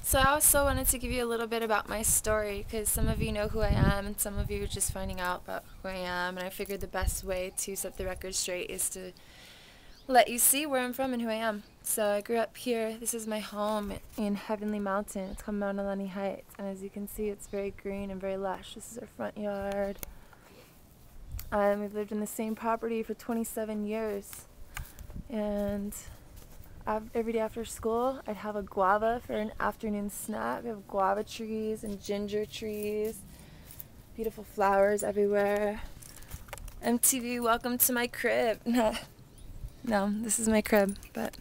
So I also wanted to give you a little bit about my story, because some of you know who I am and some of you are just finding out about who I am, and I figured the best way to set the record straight is to let you see where I'm from and who I am. So I grew up here. This is my home in Heavenly Mountain. It's called Mount Alani Heights, and as you can see, it's very green and very lush. This is our front yard. We've lived in the same property for 27 years, and every day after school, I'd have a guava for an afternoon snack. We have guava trees and ginger trees, beautiful flowers everywhere. MTV, welcome to my crib. No, this is my crib. But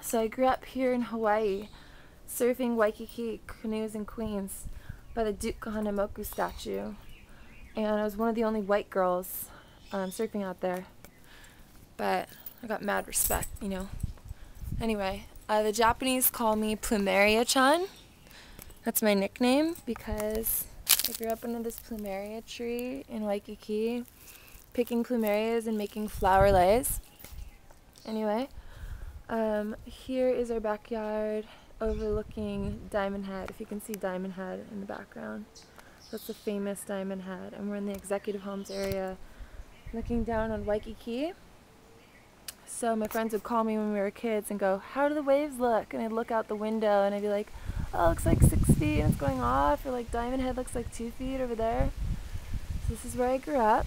so I grew up here in Hawaii, surfing Waikiki canoes in Queens by the Duke Kahanamoku statue, and I was one of the only white girls surfing out there. But I got mad respect, you know. Anyway, the Japanese call me Plumeria-chan. That's my nickname because I grew up under this plumeria tree in Waikiki, picking plumerias and making flower leis. Anyway, here is our backyard overlooking Diamond Head. If you can see Diamond Head in the background, that's the famous Diamond Head, and we're in the Executive Homes area looking down on Waikiki. So my friends would call me when we were kids and go, "How do the waves look?" And I'd look out the window and I'd be like, "Oh, it looks like 6 feet and it's going off," or like Diamond Head looks like 2 feet over there. So this is where I grew up.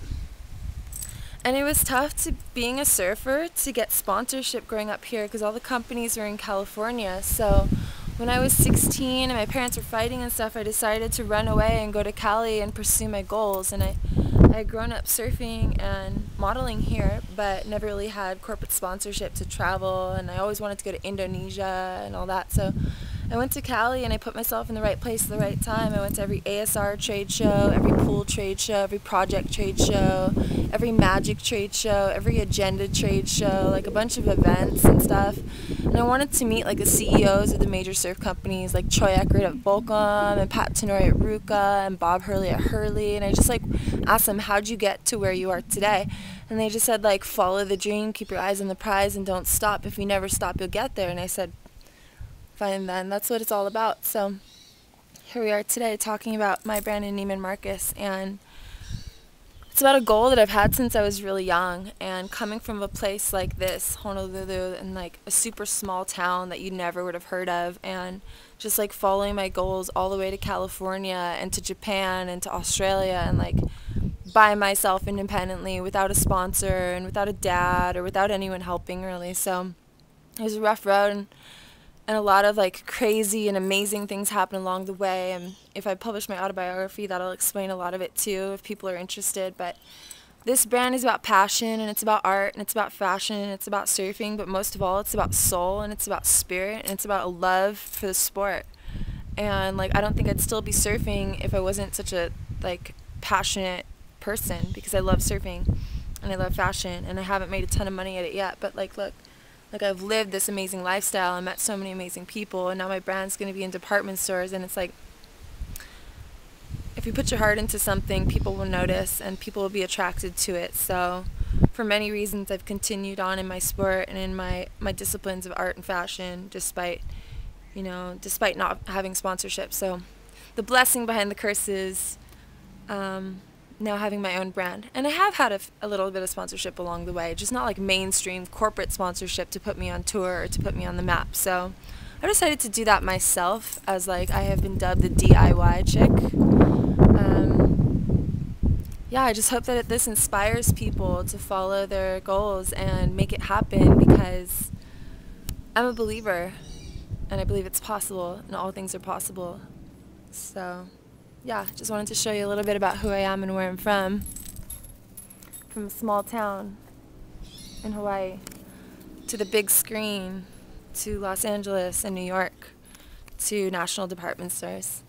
And it was tough being a surfer to get sponsorship growing up here because all the companies were in California. So when I was 16 and my parents were fighting and stuff, I decided to run away and go to Cali and pursue my goals. And I had grown up surfing and modeling here, but never really had corporate sponsorship to travel, and I always wanted to go to Indonesia and all that. So I went to Cali and I put myself in the right place at the right time. I went to every ASR trade show, every pool trade show, every project trade show, every magic trade show, every agenda trade show, like a bunch of events and stuff. And I wanted to meet like the CEOs of the major surf companies, like Troy Eckert at Volcom and Pat Tenori at Ruka and Bob Hurley at Hurley. And I just like asked them, how'd you get to where you are today? And they just said, like, follow the dream, keep your eyes on the prize, and don't stop. If you never stop, you'll get there. And I said, fine then, that's what it's all about. So here we are today talking about my brand in Neiman Marcus, and it's about a goal that I've had since I was really young, and coming from a place like this, Honolulu, and like a super small town that you never would have heard of, and just like following my goals all the way to California and to Japan and to Australia, and like by myself independently without a sponsor and without a dad or without anyone helping really. So it was a rough road, and a lot of like crazy and amazing things happened along the way, and if I publish my autobiography, that'll explain a lot of it too if people are interested. But this brand is about passion, and it's about art, and it's about fashion, and it's about surfing, but most of all it's about soul, and it's about spirit, and it's about a love for the sport. And like I don't think I'd still be surfing if I wasn't such a like passionate person, because I love surfing and I love fashion, and I haven't made a ton of money at it yet, but like look, like I've lived this amazing lifestyle and met so many amazing people, and now my brand's going to be in department stores. And it's like, if you put your heart into something, people will notice and people will be attracted to it. So for many reasons I've continued on in my sport and in my disciplines of art and fashion, despite not having sponsorship. So the blessing behind the curse is now having my own brand. And I have had a little bit of sponsorship along the way, just not like mainstream corporate sponsorship to put me on tour or to put me on the map. So I decided to do that myself, as like I have been dubbed the DIY chick. Yeah, I just hope that this inspires people to follow their goals and make it happen, because I'm a believer and I believe it's possible, and all things are possible. So yeah, just wanted to show you a little bit about who I am and where I'm from a small town in Hawaii to the big screen, to Los Angeles and New York, to national department stores.